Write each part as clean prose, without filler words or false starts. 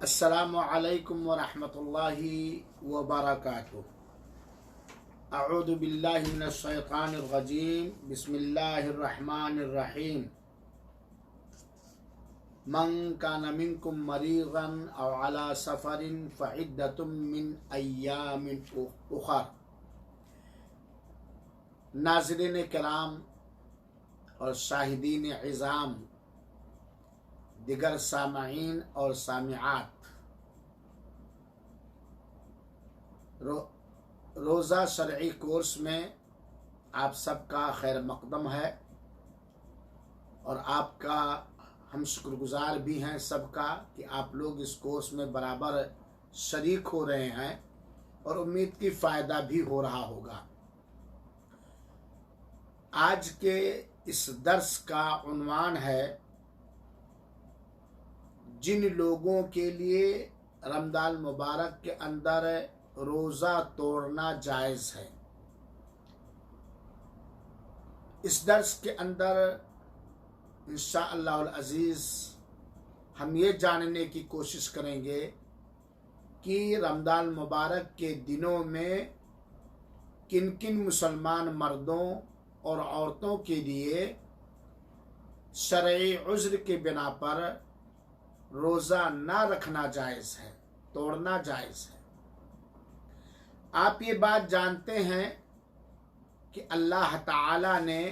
अस्सलामु अलैकुम व रहमतुल्लाहि व बरकातुहू। अऊज़ु बिल्लाहि मिनश शैतानिर रजीम। बिस्मिल्लाहिर रहमानिर रहीम। मन कान मिनकुम मरीज़न औ अला सफरिन फ़इद्दतुम मिन अय्यामिन उख़र। नाज़रीन किराम और शाहिदीन इज़ाम, दिगर सामईन और सामिआत, रोज़ा शरई कोर्स में आप सबका खैर मकदम है और आपका हम शुक्रगुजार भी हैं सबका कि आप लोग इस कोर्स में बराबर शरीक हो रहे हैं और उम्मीद की फ़ायदा भी हो रहा होगा। आज के इस दर्स का उन्वान है, जिन लोगों के लिए रमज़ान मुबारक के अंदर रोज़ा तोड़ना जायज़ है। इस दर्स के अंदर इंशाअल्लाहुल अज़ीज़ हम ये जानने की कोशिश करेंगे कि रमज़ान मुबारक के दिनों में किन किन मुसलमान मर्दों और औरतों के लिए शरई उज़्र के बिना पर रोज़ा ना रखना जायज़ है, तोड़ना जायज़ है। आप ये बात जानते हैं कि अल्लाह ताला ने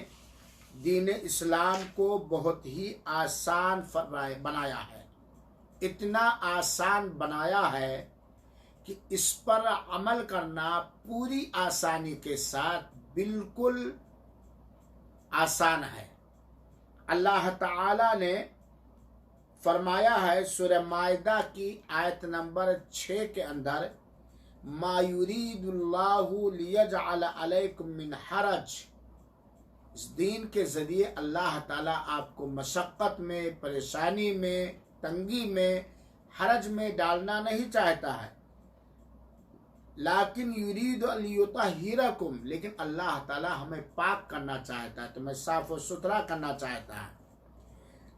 दीन इस्लाम को बहुत ही आसान बनाया है। इतना आसान बनाया है कि इस पर अमल करना पूरी आसानी के साथ बिल्कुल आसान है। अल्लाह ताला ने फरमाया है सूरह माइदा की आयत नंबर 6 के अंदर, मा युरीदुल्लाहु लियजअल अलैकुम मिन हरज। इस दीन के ज़रिए अल्लाह ताला आपको मशक्क़त में, परेशानी में, तंगी में, हरज में डालना नहीं चाहता है। लाकिन युरीदु अलियुतहिरकुम, लेकिन अल्लाह ताला हमें पाक करना चाहता है, तुम्हें साफ़ और सुथरा करना चाहता है।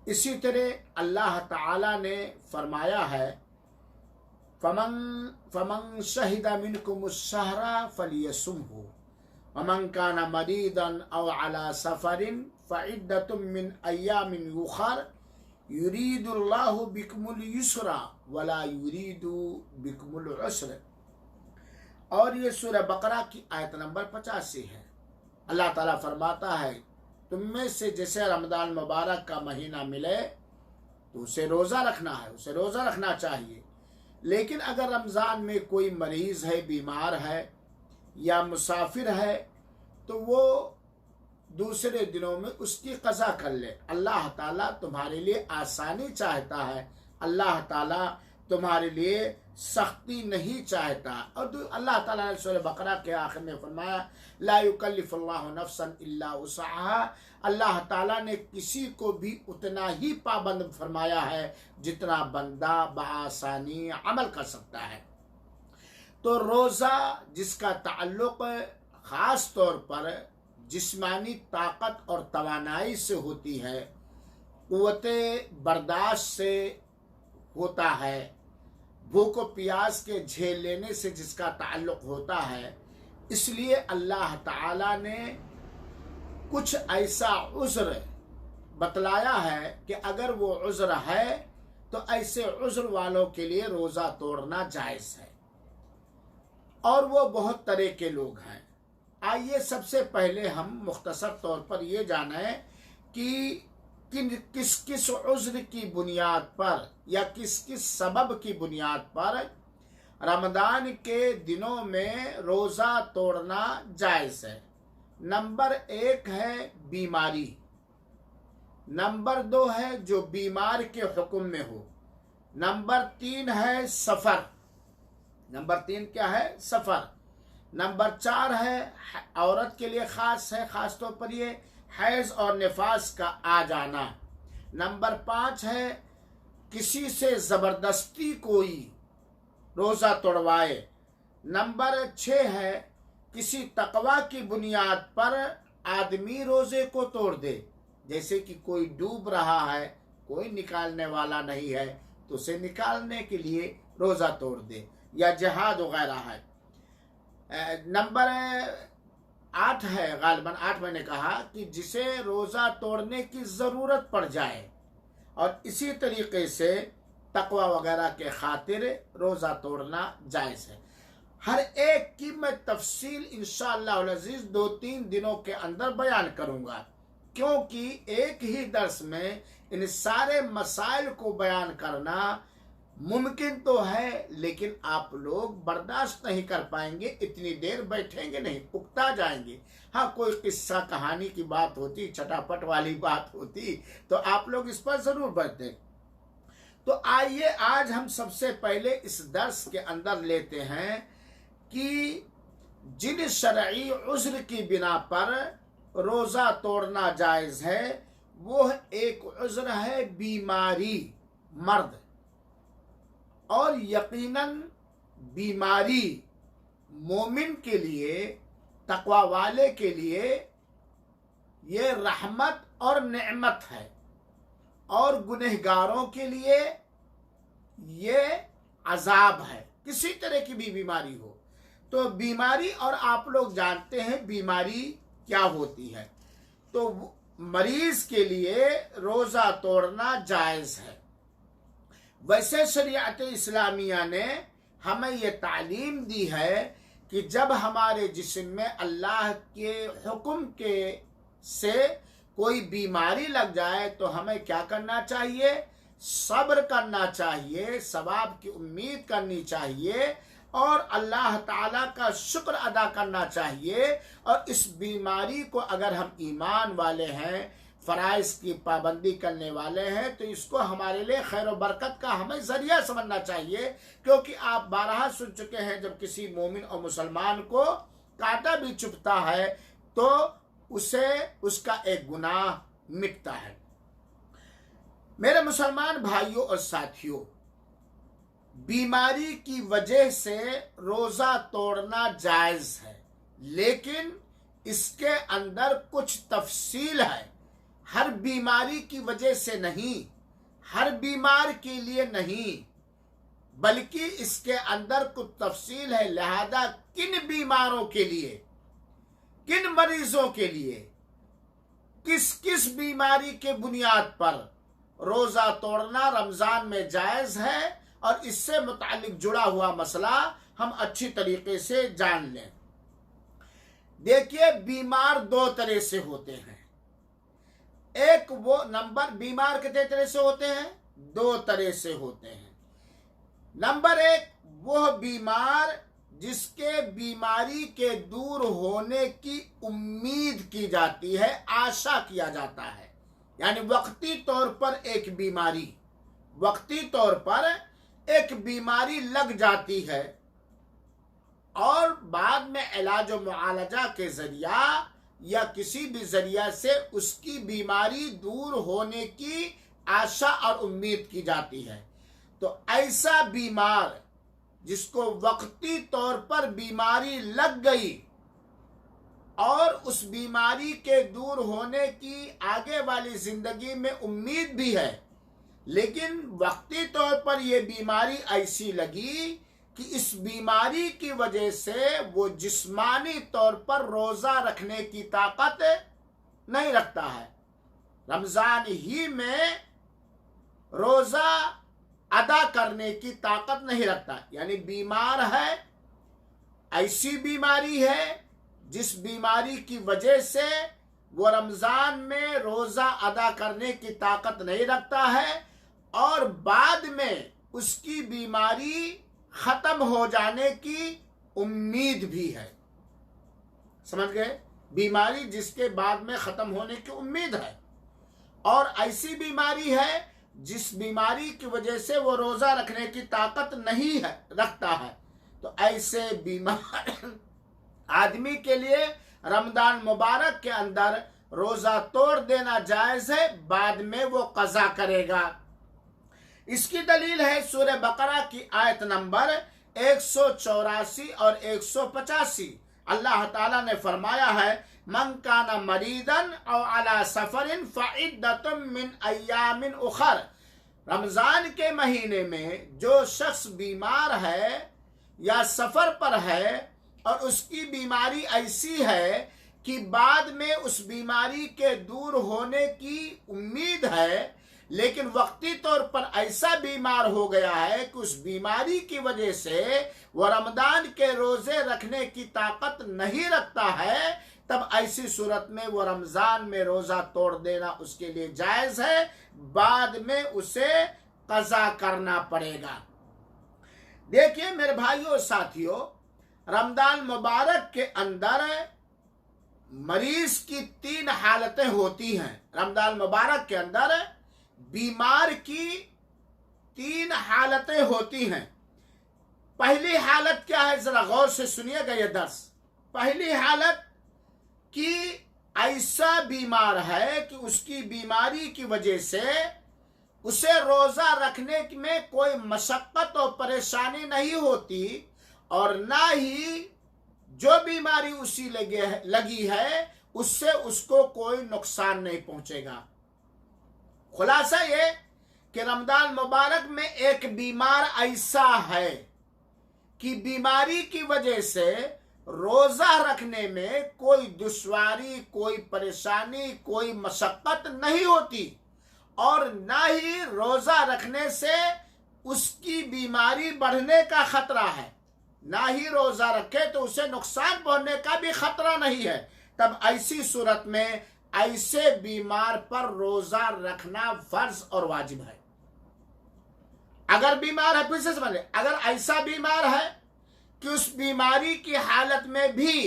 इसी तरह अल्लाह ताला ने फरमाया है, फमन शहिदा मिनकुमुश-शहरा फलियसुमहु वमन काना मरीदन औ अला सफरिन फ़इद्दतुम मिन अय्यामिन उख़र युरीदुल्लाहु बिकुमुल युस्रा वला युरीदु बिकुमुल उस्र। और ये सूरह बकरा की आयत नंबर 85 है। अल्लाह ताला फरमाता है, तुम में से जैसे रमज़ान मुबारक का महीना मिले तो उसे रोज़ा रखना है, उसे रोज़ा रखना चाहिए। लेकिन अगर रमज़ान में कोई मरीज़ है, बीमार है या मुसाफिर है तो वो दूसरे दिनों में उसकी क़ज़ा कर ले। अल्लाह ताला तुम्हारे लिए आसानी चाहता है, अल्लाह ताला तुम्हारे लिए सख्ती नहीं चाहता। और अल्लाह ताला ने सूरह बकरा के आखिर में फरमाया, ला युकल्लिफुल्लाहु नफ्सन इल्ला वुसअहा। अल्लाह ताला ने किसी को भी उतना ही पाबंद फरमाया है जितना बंदा बआसानी अमल कर सकता है। तो रोज़ा जिसका ताल्लुक़ ख़ास तौर पर जिस्मानी ताकत और तवानाई से होती है, क़ुव्वते बर्दाश्त से होता है, भूख और प्यास के झेल लेने से जिसका ताल्लुक़ होता है, इसलिए अल्लाह ताला ने कुछ ऐसा उज़्र बतलाया है कि अगर वो उज़्र है तो ऐसे उज़्र वालों के लिए रोज़ा तोड़ना जायज़ है। और वो बहुत तरह के लोग हैं। आइए सबसे पहले हम मुख्तसर तौर पर ये जानें कि किस किस उज़्र की बुनियाद पर या किस किस सबब की बुनियाद पर रमज़ान के दिनों में रोज़ा तोड़ना जायज़ है। नंबर 1 है बीमारी, नंबर 2 है जो बीमार के हुक्म में हो, नंबर 3 है सफ़र, नंबर 3 क्या है? सफ़र। नंबर 4 है औरत के लिए ख़ास है, ख़ास तौर पर ये हैज़ और निफास का आ जाना। नंबर 5 है किसी से ज़बरदस्ती कोई रोज़ा तोड़वाए। नंबर 6 है किसी तकवा की बुनियाद पर आदमी रोज़े को तोड़ दे, जैसे कि कोई डूब रहा है, कोई निकालने वाला नहीं है, वक्त उसे निकालने के लिए रोज़ा तोड़ दे, या जिहाद वगैरह है। नंबर 8 है, गालिबन 8 मैंने कहा कि जिसे रोज़ा तोड़ने की ज़रूरत पड़ जाए, और इसी तरीके से तकवा वगैरह के खातिर रोज़ा तोड़ना जायज़ है। हर एक की मैं तफसील इंशाअल्लाह अज़ीज़ 2-3 दिनों के अंदर बयान करूँगा, क्योंकि एक ही दर्स में इन सारे मसाइल को बयान करना मुमकिन तो है, लेकिन आप लोग बर्दाश्त नहीं कर पाएंगे, इतनी देर बैठेंगे नहीं, उकता जाएंगे। हाँ, कोई किस्सा कहानी की बात होती, चटापट वाली बात होती, तो आप लोग इस पर ज़रूर बैठते। तो आइए आज हम सबसे पहले इस दर्स के अंदर लेते हैं कि जिन शरई उज़्र की बिना पर रोज़ा तोड़ना जायज़ है, वो एक उज़्र है बीमारी, मर्द। और यकीनन बीमारी मोमिन के लिए, तकवा वाले के लिए ये रहमत और नेमत है, और गुनहगारों के लिए ये अजाब है, किसी तरह की भी बीमारी हो। तो बीमारी, और आप लोग जानते हैं बीमारी क्या होती है, तो मरीज के लिए रोज़ा तोड़ना जायज़ है। वैसे शरीयत इस्लामिया ने हमें ये तालीम दी है कि जब हमारे जिस्म में अल्लाह के हुक्म के से कोई बीमारी लग जाए तो हमें क्या करना चाहिए? सब्र करना चाहिए, सवाब की उम्मीद करनी चाहिए, और अल्लाह ताला का शुक्र अदा करना चाहिए। और इस बीमारी को अगर हम ईमान वाले हैं, फ़राइज़ की पाबंदी करने वाले हैं, तो इसको हमारे लिए खैर और बरकत का हमें ज़रिया समझना चाहिए। क्योंकि आप बारहा सुन चुके हैं, जब किसी मोमिन और मुसलमान को कांटा भी चुभता है तो उसे उसका एक गुनाह मिटता है। मेरे मुसलमान भाइयों और साथियों, बीमारी की वजह से रोज़ा तोड़ना जायज़ है, लेकिन इसके अंदर कुछ तफसील है। हर बीमारी की वजह से नहीं, हर बीमार के लिए नहीं, बल्कि इसके अंदर कुछ तफसील है। लिहाजा किन बीमारों के लिए, किन मरीजों के लिए, किस किस बीमारी के बुनियाद पर रोज़ा तोड़ना रमज़ान में जायज़ है, और इससे मुतालिक जुड़ा हुआ मसला हम अच्छी तरीके से जान लें। देखिए, बीमार दो तरह से होते हैं। एक वो नंबर, बीमार कितने तरह से होते हैं? दो तरह से होते हैं। नंबर एक, वो बीमार जिसके बीमारी के दूर होने की उम्मीद की जाती है, आशा किया जाता है। यानी वक्ती तौर पर एक बीमारी, वक्ती तौर पर एक बीमारी लग जाती है, और बाद में इलाज व मुआलजा के जरिया या किसी भी जरिया से उसकी बीमारी दूर होने की आशा और उम्मीद की जाती है। तो ऐसा बीमार जिसको वक्ती तौर पर बीमारी लग गई और उस बीमारी के दूर होने की आगे वाली जिंदगी में उम्मीद भी है, लेकिन वक्ती तौर पर यह बीमारी ऐसी लगी कि इस बीमारी की वजह से वो जिस्मानी तौर पर रोज़ा रखने की ताकत नहीं रखता है, रमज़ान ही में रोज़ा अदा करने की ताकत नहीं रखता। यानी बीमार है, ऐसी बीमारी है जिस बीमारी की वजह से वो रमज़ान में रोज़ा अदा करने की ताकत नहीं रखता है, और बाद में उसकी बीमारी ख़त्म हो जाने की उम्मीद भी है। समझ गए? बीमारी जिसके बाद में ख़त्म होने की उम्मीद है, और ऐसी बीमारी है जिस बीमारी की वजह से वो रोज़ा रखने की ताकत नहीं है रखता है। तो ऐसे बीमार आदमी के लिए रमज़ान मुबारक के अंदर रोज़ा तोड़ देना जायज़ है, बाद में वो क़ज़ा करेगा। इसकी दलील है सूरह बकरा की आयत नंबर 184 और 185। अल्लाह ताला ने फरमाया है, मन काना मरीदन औ अला सफरिन फ़इद्दतुम मिन अय्यामिन उखर। रमजान के महीने में जो शख्स बीमार है या सफर पर है और उसकी बीमारी ऐसी है कि बाद में उस बीमारी के दूर होने की उम्मीद है, लेकिन वक्ती तौर पर ऐसा बीमार हो गया है कि उस बीमारी की वजह से वह रमजान के रोजे रखने की ताकत नहीं रखता है, तब ऐसी सूरत में वो रमजान में रोजा तोड़ देना उसके लिए जायज है। बाद में उसे कज़ा करना पड़ेगा। देखिए मेरे भाइयों और साथियों, रमजान मुबारक के अंदर मरीज की 3 हालतें होती हैं। रमजान मुबारक के अंदर बीमार की 3 हालतें होती हैं। पहली हालत क्या है, जरा गौर से सुनिएगा ये दर्स। पहली हालत कि ऐसा बीमार है कि उसकी बीमारी की वजह से उसे रोजा रखने में कोई मशक्कत और परेशानी नहीं होती, और ना ही जो बीमारी उसी लगी है उससे उसको कोई नुकसान नहीं पहुंचेगा। खुलासा ये कि रमजान मुबारक में एक बीमार ऐसा है कि बीमारी की वजह से रोजा रखने में कोई दुश्वारी, कोई परेशानी, कोई मशक्कत नहीं होती, और ना ही रोजा रखने से उसकी बीमारी बढ़ने का खतरा है, ना ही रोजा रखे तो उसे नुकसान पहुंचने का भी खतरा नहीं है। तब ऐसी सूरत में ऐसे बीमार पर रोजा रखना फर्ज और वाजिब है। अगर बीमार है, फिर से समझे, अगर ऐसा बीमार है कि उस बीमारी की हालत में भी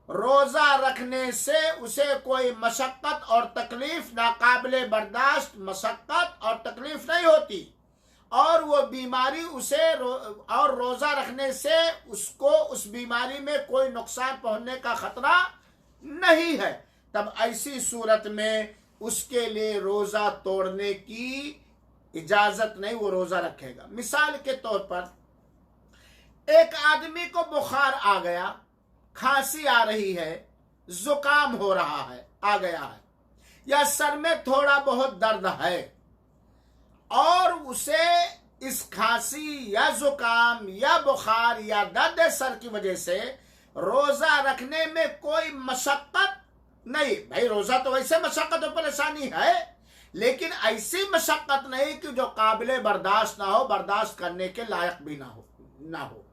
रोजा रखने से उसे कोई मशक्कत और तकलीफ, नाकाबिले बर्दाश्त मशक्कत और तकलीफ नहीं होती, और वो बीमारी उसे और रोजा रखने से उसको उस बीमारी में कोई नुकसान पहुंचने का खतरा नहीं है, तब ऐसी सूरत में उसके लिए रोजा तोड़ने की इजाजत नहीं, वो रोजा रखेगा। मिसाल के तौर पर एक आदमी को बुखार आ गया, खांसी आ रही है, जुकाम हो रहा है, आ गया है, या सर में थोड़ा बहुत दर्द है, और उसे इस खांसी या जुकाम या बुखार या दर्द सर की वजह से रोजा रखने में कोई मशक्कत नहीं। भाई रोजा तो वैसे मशक्कत और परेशानी है, लेकिन ऐसी मशक्कत नहीं कि जो काबिले बर्दाश्त ना हो, बर्दाश्त करने के लायक भी ना हो।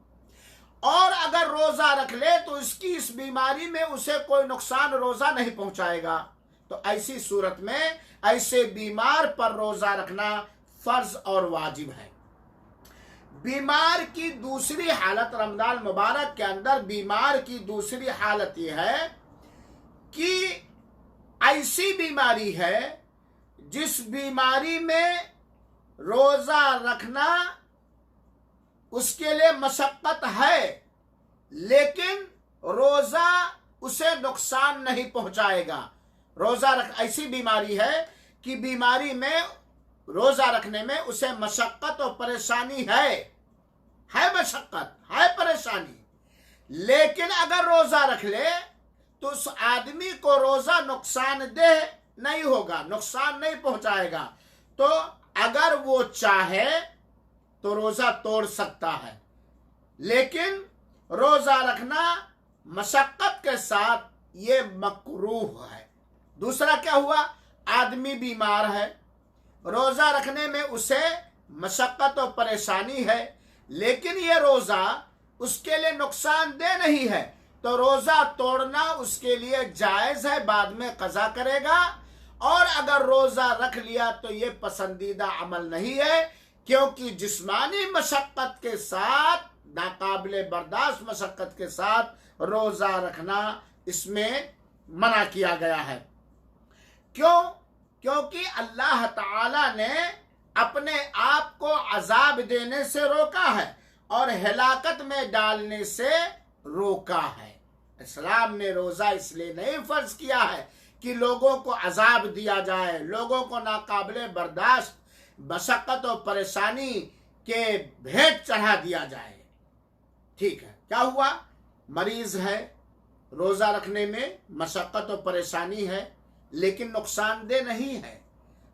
और अगर रोजा रख ले तो इसकी इस बीमारी में उसे कोई नुकसान रोजा नहीं पहुंचाएगा। तो ऐसी सूरत में ऐसे बीमार पर रोजा रखना फर्ज और वाजिब है। बीमार की दूसरी हालत, रमजान मुबारक के अंदर बीमार की दूसरी हालत यह है कि ऐसी बीमारी है जिस बीमारी में रोजा रखना उसके लिए मशक्कत है, लेकिन रोजा उसे नुकसान नहीं पहुंचाएगा। रोजा रख ऐसी बीमारी है कि बीमारी में रोजा रखने में उसे मशक्कत और परेशानी है मशक्कत है, परेशानी, लेकिन अगर रोजा रख ले तो उस आदमी को रोजा नुकसानदेह नहीं होगा, नुकसान नहीं पहुंचाएगा। तो अगर वो चाहे तो रोजा तोड़ सकता है, लेकिन रोजा रखना मशक्कत के साथ ये मकरूह है। दूसरा क्या हुआ, आदमी बीमार है, रोजा रखने में उसे मशक्कत और परेशानी है, लेकिन ये रोजा उसके लिए नुकसानदेह नहीं है, तो रोजा तोड़ना उसके लिए जायज है, बाद में कज़ा करेगा। और अगर रोजा रख लिया तो ये पसंदीदा अमल नहीं है, क्योंकि जिस्मानी मशक्कत के साथ, नाकाबिले बर्दाश्त मशक्कत के साथ रोजा रखना इसमें मना किया गया है। क्यों? क्योंकि अल्लाह ताला ने अपने आप को अजाब देने से रोका है और हिलाकत में डालने से रोका है। इस्लाम ने रोजा इसलिए नहीं फर्ज किया है कि लोगों को अजाब दिया जाए, लोगों को नाकाबिले बर्दाश्त मशक्कत और परेशानी के भेंट चढ़ा दिया जाए। ठीक है, क्या हुआ, मरीज है, रोजा रखने में मशक्कत और परेशानी है, लेकिन नुकसानदेह नहीं है,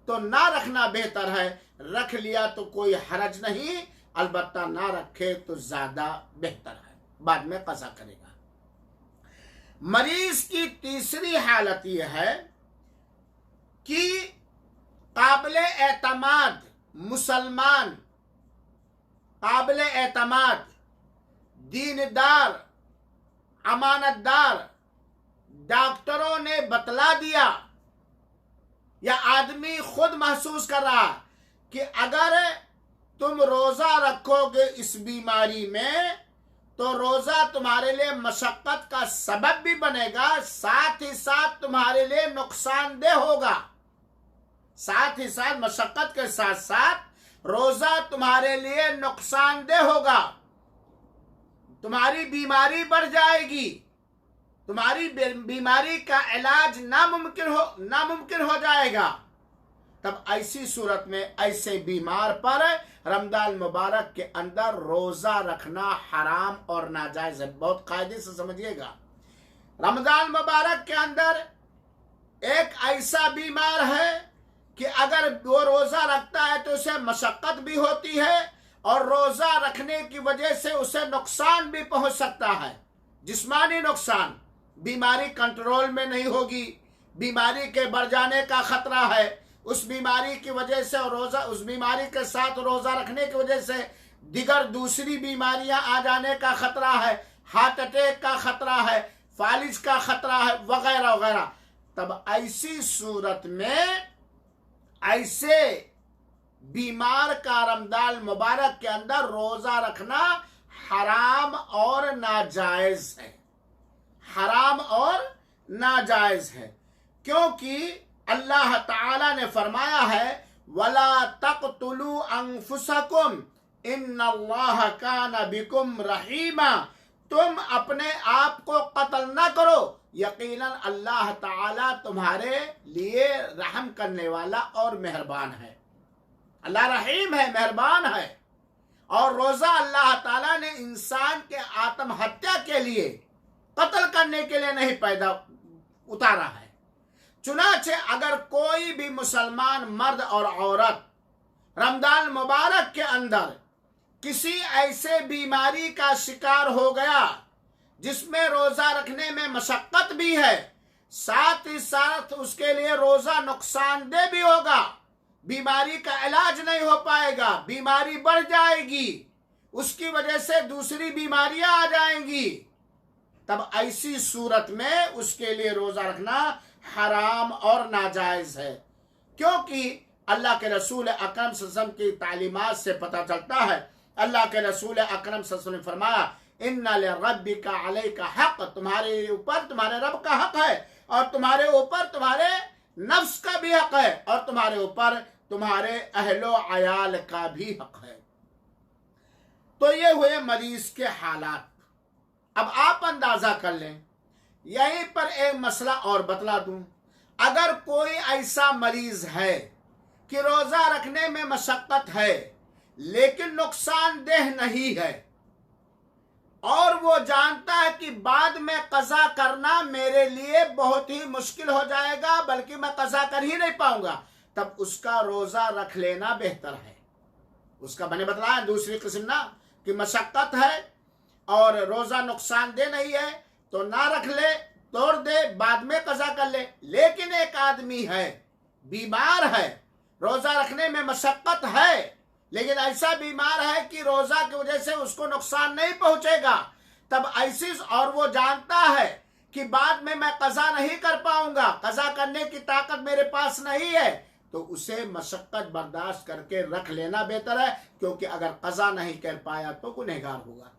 तो ना रखना बेहतर है, रख लिया तो कोई हरज नहीं, अलबत्ता ना रखे तो ज्यादा बेहतर है, बाद में कज़ा करेगा। मरीज की तीसरी हालत यह है कि काबिल एतमाद मुसलमान, काबिल एतमाद दीनदार अमानतदार डॉक्टरों ने बतला दिया या आदमी खुद महसूस कर रहा कि अगर तुम रोजा रखोगे इस बीमारी में तो रोजा तुम्हारे लिए मशक्कत का सबब भी बनेगा, साथ ही साथ तुम्हारे लिए नुकसानदेह होगा। साथ ही साथ मशक्कत के साथ साथ रोजा तुम्हारे लिए नुकसानदेह होगा, तुम्हारी बीमारी बढ़ जाएगी, तुम्हारी बीमारी का इलाज नामुमकिन हो जाएगा। तब ऐसी सूरत में ऐसे बीमार पर रमजान मुबारक के अंदर रोजा रखना हराम और नाजायज है। बहुत कायदे से समझिएगा, रमजान मुबारक के अंदर एक ऐसा बीमार है कि अगर वो रोजा रखता है तो उसे मशक्कत भी होती है और रोजा रखने की वजह से उसे नुकसान भी पहुंच सकता है, जिस्मानी नुकसान। बीमारी कंट्रोल में नहीं होगी, बीमारी के बढ़ जाने का खतरा है, उस बीमारी की वजह से रोजा, उस बीमारी के साथ रोजा रखने की वजह से दिगर दूसरी बीमारियां आ जाने का खतरा है, हार्ट अटैक का खतरा है, फालिज का खतरा है, वगैरह वगैरह। तब ऐसी सूरत में ऐसे बीमार का रमजान मुबारक के अंदर रोजा रखना हराम और नाजायज है, हराम और नाजायज है। क्योंकि अल्लाह ताला ने फरमाया है वला तक़तुलू अनफुसकुम इन्नल्लाह काना बिकुम रहीमा, तुम अपने आप को कत्ल न करो, यकीनन अल्लाह ताला तुम्हारे लिए रहम करने वाला और मेहरबान है। अल्लाह रहीम है, मेहरबान है। और रोजा अल्लाह ताला ने इंसान के आत्महत्या के लिए, कत्ल करने के लिए नहीं पैदा उतारा है। चुनाचे अगर कोई भी मुसलमान मर्द और औरत रमजान मुबारक के अंदर किसी ऐसे बीमारी का शिकार हो गया जिसमें रोजा रखने में मशक्कत भी है, साथ ही साथ उसके लिए रोजा नुकसानदेह भी होगा, बीमारी का इलाज नहीं हो पाएगा, बीमारी बढ़ जाएगी, उसकी वजह से दूसरी बीमारियां आ जाएंगी, तब ऐसी सूरत में उसके लिए रोजा रखना हराम और नाजायज है। क्योंकि अल्लाह के रसूल अकरम सल्लल्लाहु अलैहि वसल्लम की तालीमात से पता चलता है, अल्लाह के रसूल अकरम सल्लल्लाहु अलैहि वसल्लम ने फरमाया इन्ना लिरब्बिका अलैका हक, तुम्हारे ऊपर तुम्हारे रब का हक है और तुम्हारे ऊपर तुम्हारे नफ्स का भी हक है और तुम्हारे ऊपर तुम्हारे अहलो अयाल का भी हक है। तो ये हुए मरीज के हालात। अब आप अंदाजा कर लें, यहीं पर एक मसला और बतला दूं, अगर कोई ऐसा मरीज है कि रोजा रखने में मशक्कत है लेकिन नुकसानदेह नहीं है और वो जानता है कि बाद में कज़ा करना मेरे लिए बहुत ही मुश्किल हो जाएगा, बल्कि मैं कज़ा कर ही नहीं पाऊंगा, तब उसका रोजा रख लेना बेहतर है। उसका मैंने बतलाया दूसरी किस्म ना कि मशक्कत है और रोजा नुकसानदेह नहीं है तो ना रख ले, तोड़ दे, बाद में कज़ा कर ले। लेकिन एक आदमी है, बीमार है, रोजा रखने में मशक्कत है, लेकिन ऐसा बीमार है कि रोजा की वजह से उसको नुकसान नहीं पहुंचेगा, तब ऐसी, और वो जानता है कि बाद में मैं कज़ा नहीं कर पाऊंगा, कज़ा करने की ताकत मेरे पास नहीं है, तो उसे मशक्कत बर्दाश्त करके रख लेना बेहतर है, क्योंकि अगर कज़ा नहीं कर पाया तो गुनहगार होगा।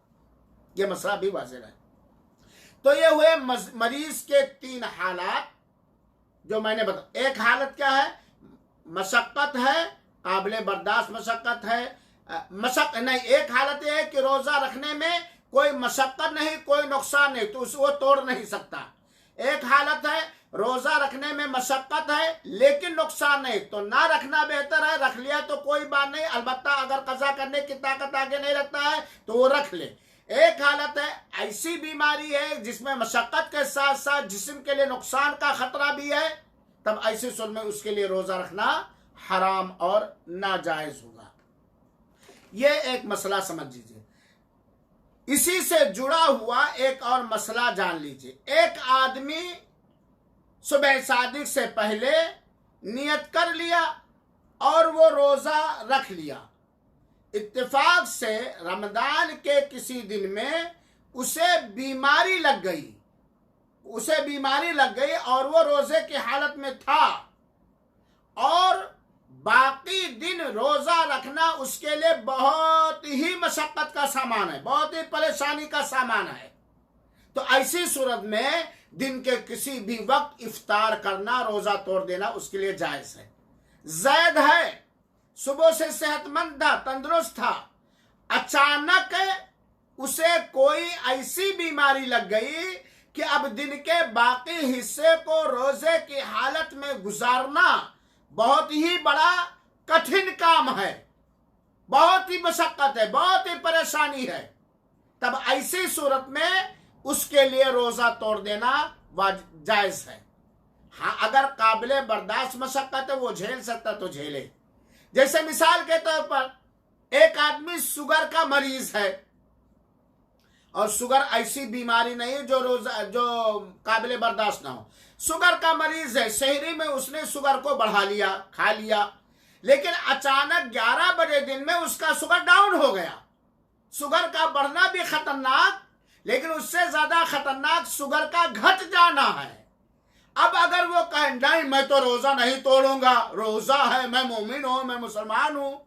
ये मसला भी वाज़ेह है। तो ये हुए मरीज के तीन हालात जो मैंने बताया। एक हालत क्या है, मशक्कत है, काबिल बर्दाश्त मशक्कत है, एक हालत यह है कि रोजा रखने में कोई मशक्कत नहीं, कोई नुकसान नहीं, तो वो तोड़ नहीं सकता। एक हालत है रोजा रखने में मशक्कत है लेकिन नुकसान नहीं, तो ना रखना बेहतर है, रख लिया तो कोई बात नहीं, अलबत्ता अगर कज़ा करने की ताकत आगे नहीं रखता है तो वो रख ले। एक हालत है ऐसी बीमारी है जिसमें मशक्कत के साथ साथ जिस्म के लिए नुकसान का खतरा भी है, तब ऐसे सूरत में उसके लिए रोजा रखना हराम और नाजायज होगा। ये एक मसला समझ लीजिए। इसी से जुड़ा हुआ एक और मसला जान लीजिए। एक आदमी सुबह सादिक से पहले नियत कर लिया और वो रोजा रख लिया। इत्तेफाक से रमजान के किसी दिन में उसे बीमारी लग गई, और वो रोजे की हालत में था, और बाकी दिन रोजा रखना उसके लिए बहुत ही मशक्कत का सामान है, बहुत ही परेशानी का सामान है। तो ऐसी सूरत में दिन के किसी भी वक्त इफ्तार करना, रोजा तोड़ देना उसके लिए जायज है। जैद है, सुबह से सेहतमंद था, तंदुरुस्त था, अचानक उसे कोई ऐसी बीमारी लग गई कि अब दिन के बाकी हिस्से को रोजे की हालत में गुजारना बहुत ही बड़ा कठिन काम है, बहुत ही मशक्कत है, बहुत ही परेशानी है। तब ऐसी सूरत में उसके लिए रोजा तोड़ देना जायज है। हाँ, अगर काबिले बर्दाश्त मशक्कत है, वो झेल सकता तो झेले। जैसे मिसाल के तौर पर एक आदमी शुगर का मरीज है, और शुगर ऐसी बीमारी नहीं जो काबिले बर्दाश्त ना हो। शुगर का मरीज है, शहरी में उसने शुगर को बढ़ा लिया, खा लिया, लेकिन अचानक 11 बजे दिन में उसका शुगर डाउन हो गया। शुगर का बढ़ना भी खतरनाक, लेकिन उससे ज्यादा खतरनाक शुगर का घट जाना है। अब अगर वो कहे नहीं मैं तो रोजा नहीं तोड़ूंगा, रोजा है, मैं मोमिन हूं, मैं मुसलमान हूं,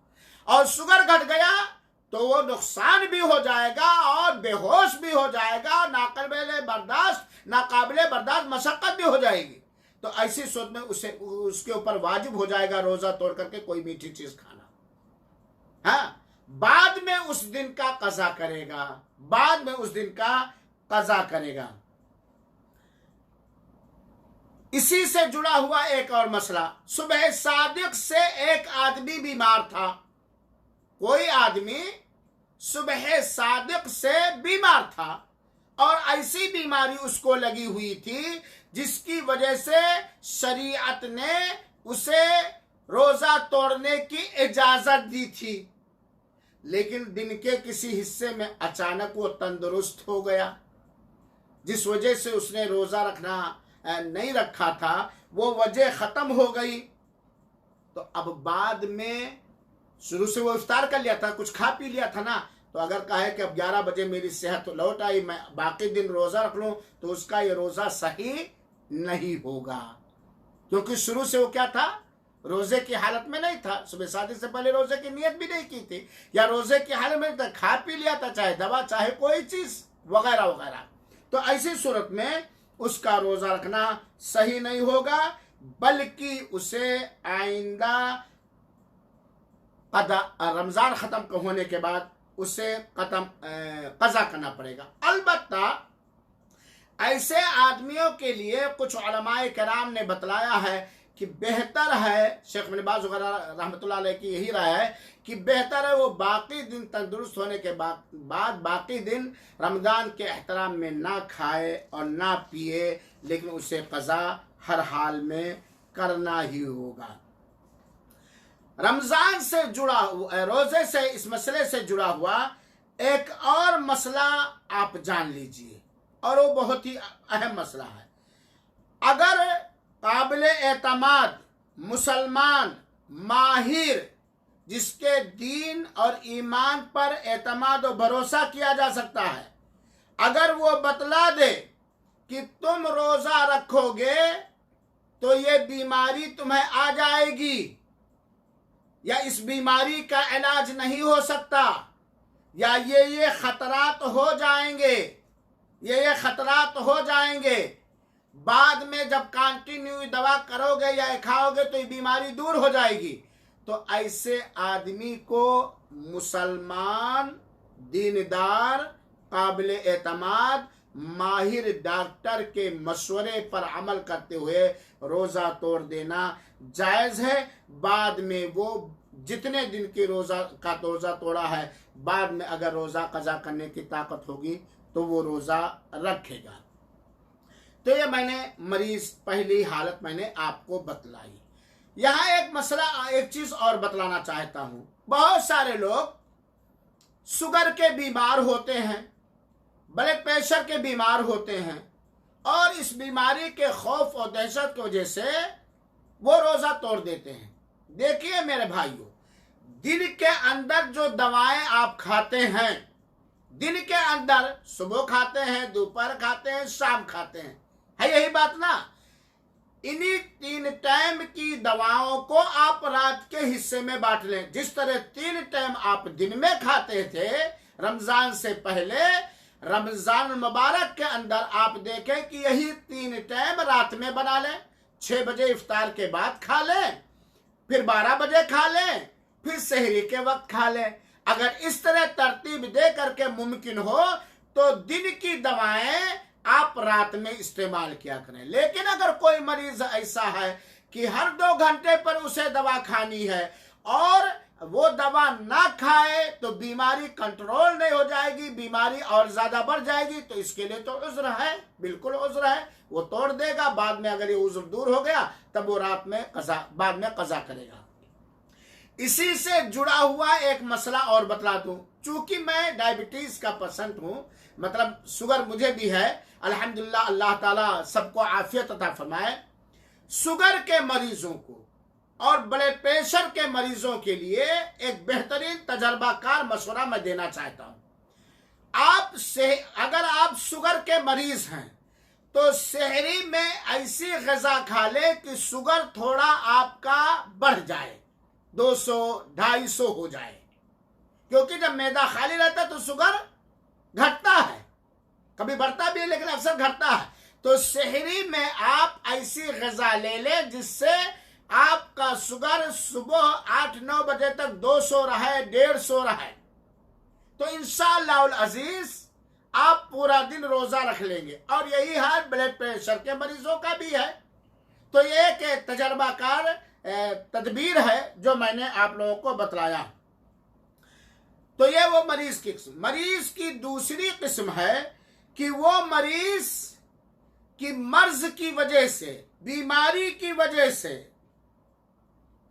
और शुगर घट गया, तो वो नुकसान भी हो जाएगा और बेहोश भी हो जाएगा, नाकाबिले बर्दाश्त मशक्कत भी हो जाएगी। तो ऐसी सूरत में उसके ऊपर वाजिब हो जाएगा रोजा तोड़ करके कोई मीठी चीज खाना। हाँ, बाद में उस दिन का कज़ा करेगा, इसी से जुड़ा हुआ एक और मसला। सुबह सादिक से एक आदमी बीमार था, कोई आदमी सुबह सादिक से बीमार था, और ऐसी बीमारी उसको लगी हुई थी जिसकी वजह से शरीयत ने उसे रोजा तोड़ने की इजाजत दी थी। लेकिन दिन के किसी हिस्से में अचानक वो तंदुरुस्त हो गया, जिस वजह से उसने रोजा रखना नहीं रखा था, वो वजह खत्म हो गई। तो अब बाद में शुरू से वो इफ्तार कर लिया था, कुछ खा पी लिया था ना, तो अगर कहे कि अब 11 बजे मेरी सेहत लौट आई, मैं बाकी दिन रोजा रख लूं, तो उसका ये रोजा सही नहीं होगा, क्योंकि शुरू से वो क्या था, रोजे की हालत में नहीं था। सुबह शादी से पहले रोजे की नियत भी नहीं की थी, या रोजे की हालत में था, खा पी लिया था, चाहे दवा चाहे कोई चीज वगैरह वगैरह। तो ऐसी सूरत में उसका रोजा रखना सही नहीं होगा, बल्कि उसे आइंदा रमजान खत्म होने के बाद उसे कज़ा करना पड़ेगा। अलबत्ता ऐसे आदमियों के लिए कुछ उलमाए किराम ने बतलाया है कि बेहतर है, शेख इब्न बाज़ रहमतुल्लाह अलैह की यही राय है कि बेहतर है वो बाकी दिन तंदुरुस्त होने के बाद बाकी दिन रमज़ान के एहतराम में ना खाए और ना पिए, लेकिन उसे कज़ा हर हाल में करना ही होगा। रमज़ान से जुड़ा हुआ, रोजे से, इस मसले से जुड़ा हुआ एक और मसला आप जान लीजिए, और वो बहुत ही अहम मसला है। अगर काबिले एतमाद मुसलमान माहिर, जिसके दीन और ईमान पर एतमाद और भरोसा किया जा सकता है, अगर वो बतला दे कि तुम रोजा रखोगे तो ये बीमारी तुम्हें आ जाएगी, या इस बीमारी का इलाज नहीं हो सकता, या ये खतरात हो जाएंगे, बाद में जब कंटिन्यू दवा करोगे या खाओगे तो ये बीमारी दूर हो जाएगी, तो ऐसे आदमी को मुसलमान, दीनदार, काबिल एतमाद, माहिर डॉक्टर के मशवरे पर अमल करते हुए रोजा तोड़ देना जायज है। बाद में वो जितने दिन की रोजा तोड़ा है, बाद में अगर रोजा कज़ा करने की ताकत होगी तो वो रोजा रखेगा। तो ये मैंने मरीज पहली हालत मैंने आपको बतलाई। यहाँ एक मसला, एक चीज और बतलाना चाहता हूं। बहुत सारे लोग शुगर के बीमार होते हैं, ब्लड प्रेशर के बीमार होते हैं, और इस बीमारी के खौफ और दहशत की वजह से वो रोजा तोड़ देते हैं। देखिए मेरे भाइयों, दिन के अंदर जो दवाएं आप खाते हैं, दिन के अंदर सुबह खाते हैं, दोपहर खाते हैं, शाम खाते हैं, है यही बात ना। इन्हीं 3 टाइम की दवाओं को आप रात के हिस्से में बांट लें। जिस तरह 3 टाइम आप दिन में खाते थे रमजान से पहले, रमजान मुबारक के अंदर आप देखें कि यही 3 टाइम रात में बना लें। 6 बजे इफ्तार के बाद खा लें, फिर 12 बजे खा लें, फिर सहरी के वक्त खा लें। अगर इस तरह तरतीब दे करके मुमकिन हो तो दिन की दवाएं आप रात में इस्तेमाल किया करें। लेकिन अगर कोई मरीज ऐसा है कि हर 2 घंटे पर उसे दवा खानी है और वो दवा ना खाए तो बीमारी कंट्रोल नहीं हो जाएगी, बीमारी और ज्यादा बढ़ जाएगी, तो इसके लिए तो उज्र है, बिल्कुल उज्र है, वो तोड़ देगा। बाद में अगर ये उज्र दूर हो गया तब वो रात में बाद में कज़ा करेगा। इसी से जुड़ा हुआ एक मसला और बतला दूं। चूंकि मैं डायबिटीज का पेशेंट हूं, मतलब शुगर मुझे भी है, अल्हम्दुलिल्लाह, अल्लाह ताला सबको आफियत अता फरमाए। शुगर के मरीजों को और ब्लड प्रेशर के मरीजों के लिए एक बेहतरीन तजर्बाकार मशवरा मैं देना चाहता हूं। अगर आप शुगर के मरीज हैं तो सहरी में ऐसी ग़िज़ा खा ले कि शुगर थोड़ा आपका बढ़ जाए, 200-250 हो जाए, क्योंकि जब मैदा खाली रहता है तो शुगर घटता है, कभी बढ़ता भी है लेकिन अक्सर घटता है। तो सहरी में आप ऐसी ग़िज़ा ले लें जिससे आपका शुगर सुबह 8-9 बजे तक 200 रहे, 150 रहे, तो इंशाअल्लाह अजीज आप पूरा दिन रोजा रख लेंगे। और यही हाल ब्लड प्रेशर के मरीजों का भी है। तो ये एक तजर्बाकार तदबीर है जो मैंने आप लोगों को बतलाया। तो ये वो मरीज की किस्म। मरीज की दूसरी किस्म है कि वो मरीज की मर्ज की वजह से, बीमारी की वजह से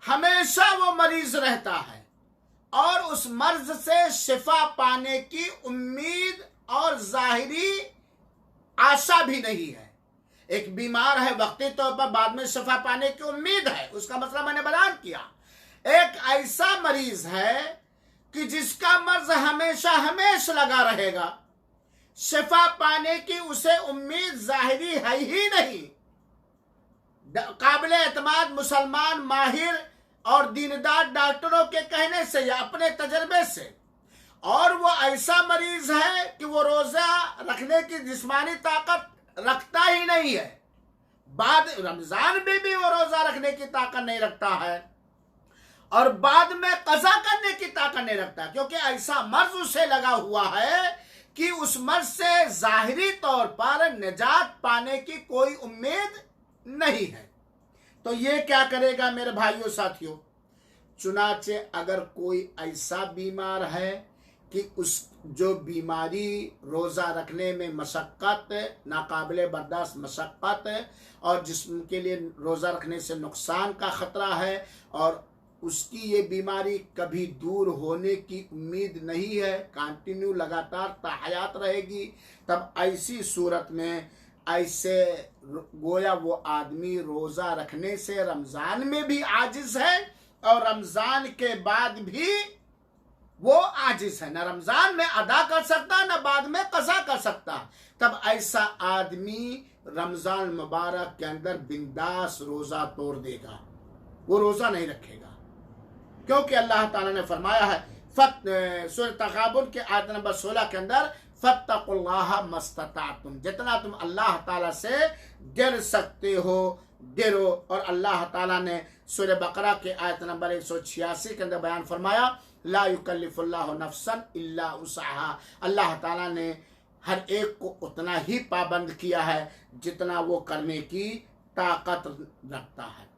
हमेशा वो मरीज रहता है और उस मर्ज से शिफा पाने की उम्मीद और जाहिरी आशा भी नहीं है। एक बीमार है, वक्ती तौर पर बाद में शिफा पाने की उम्मीद है, उसका मसला मैंने बयान किया। एक ऐसा मरीज है कि जिसका मर्ज हमेशा हमेशा लगा रहेगा, शिफा पाने की उसे उम्मीद जाहिरी है ही नहीं। काबिल एतमाद मुसलमान माहिर और दीनदार डॉक्टरों के कहने से या अपने तजर्बे से, और वो ऐसा मरीज है कि वो रोजा रखने की जिस्मानी ताकत रखता ही नहीं है, बाद रमजान में भी वो रोजा रखने की ताकत नहीं रखता है और बाद में कज़ा करने की ताकत नहीं रखता, क्योंकि ऐसा मर्ज उसे लगा हुआ है कि उस मर्ज से जाहिरी तौर पर निजात पाने की कोई उम्मीद नहीं है। तो ये क्या करेगा मेरे भाइयों साथियों? चुनाचे अगर कोई ऐसा बीमार है कि उस जो बीमारी रोज़ा रखने में मशक्क़त, नाकाबिले बर्दाश्त मशक्क़त और जिस्म के लिए रोज़ा रखने से नुकसान का ख़तरा है और उसकी ये बीमारी कभी दूर होने की उम्मीद नहीं है, कंटिन्यू लगातार ताहयात रहेगी, तब ऐसी सूरत में ऐसे गोया वो आदमी रोज़ा रखने से रमज़ान में भी आजिज़ है और रमज़ान के बाद भी वो आजिज़ है, न रमज़ान में अदा कर सकता न बाद में कज़ा कर सकता। तब ऐसा आदमी रमज़ान मुबारक के अंदर बिंदास रोज़ा तोड़ देगा, वो रोज़ा नहीं रखेगा, क्योंकि अल्लाह ताला ने फरमाया है सूरह तग़ाबुन के आयत नंबर 16 के अंदर, फत्तकुल्लाह मस्ततातुम, जितना तुम अल्लाह ताला से डर सकते हो डरो। और अल्लाह ताला ने सूरह बकरा के आयत नंबर 186 के अंदर बयान फरमाया, ला युकल्लिफुल्लाहु नफ्सन इल्ला वुसअहा, अल्लाह ताला ने हर एक को उतना ही पाबंद किया है जितना वो करने की ताकत रखता है।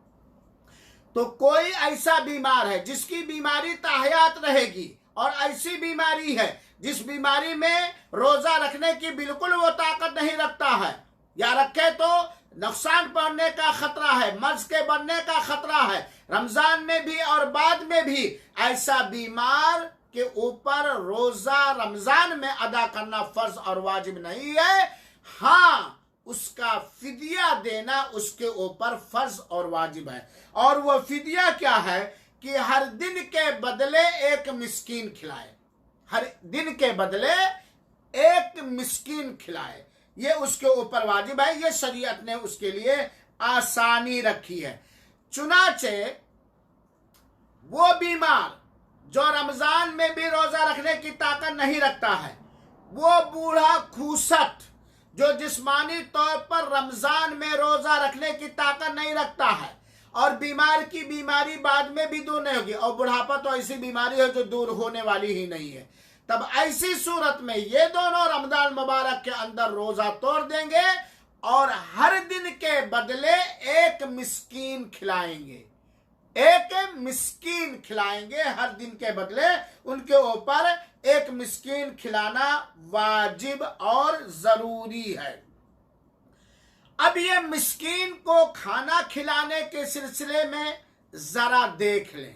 तो कोई ऐसा बीमार है जिसकी बीमारी ताहयात रहेगी और ऐसी बीमारी है जिस बीमारी में रोजा रखने की बिल्कुल वो ताकत नहीं रखता है, या रखे तो नुकसान पड़ने का खतरा है, मर्ज के बनने का खतरा है, रमजान में भी और बाद में भी, ऐसा बीमार के ऊपर रोजा रमजान में अदा करना फर्ज और वाजिब नहीं है। हाँ, उसका फिदिया देना उसके ऊपर फर्ज और वाजिब है। और वो फिदिया क्या है कि हर दिन के बदले एक मिस्कीन खिलाए, हर दिन के बदले एक मिस्कीन खिलाए, ये उसके ऊपर वाजिब है। ये शरीयत ने उसके लिए आसानी रखी है। चुनाचे वो बीमार जो रमजान में भी रोजा रखने की ताकत नहीं रखता है, वो बूढ़ा खूसट जो जिस्मानी तौर पर रमजान में रोजा रखने की ताकत नहीं रखता है, और बीमार की बीमारी बाद में भी दूर नहीं होगी, और बुढ़ापा तो ऐसी बीमारी है जो दूर होने वाली ही नहीं है, तब ऐसी सूरत में ये दोनों रमजान मुबारक के अंदर रोजा तोड़ देंगे और हर दिन के बदले एक मिस्कीन खिलाएंगे, एक मिस्कीन खिलाएंगे। हर दिन के बदले उनके ऊपर एक मिस्कीन खिलाना वाजिब और जरूरी है। अब ये मिस्कीन को खाना खिलाने के सिलसिले में जरा देख लें।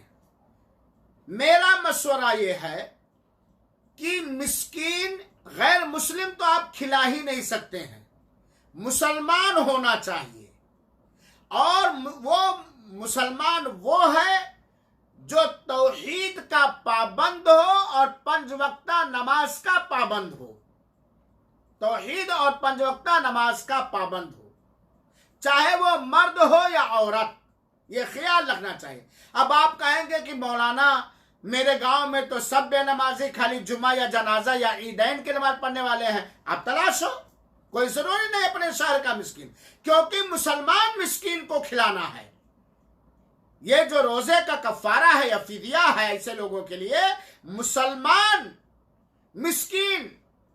मेरा मशवरा ये है कि मिस्कीन गैर मुस्लिम तो आप खिला ही नहीं सकते हैं, मुसलमान होना चाहिए, और वो मुसलमान वो है जो तौहीद का पाबंद हो और 5 वक्ता नमाज का पाबंद हो, तौहीद और 5 वक्ता नमाज का पाबंद हो, चाहे वो मर्द हो या औरत, ये ख्याल रखना चाहिए। अब आप कहेंगे कि मौलाना मेरे गांव में तो सब बेनमाजी खाली जुमा या जनाजा या ईदैन की नमाज पढ़ने वाले हैं, आप तलाश हो, कोई जरूरी नहीं अपने शहर का मिस्कीन, क्योंकि मुसलमान मिस्कीन को खिलाना है। ये जो रोजे का कफारा है या फिदिया है ऐसे लोगों के लिए, मुसलमान मिस्कीन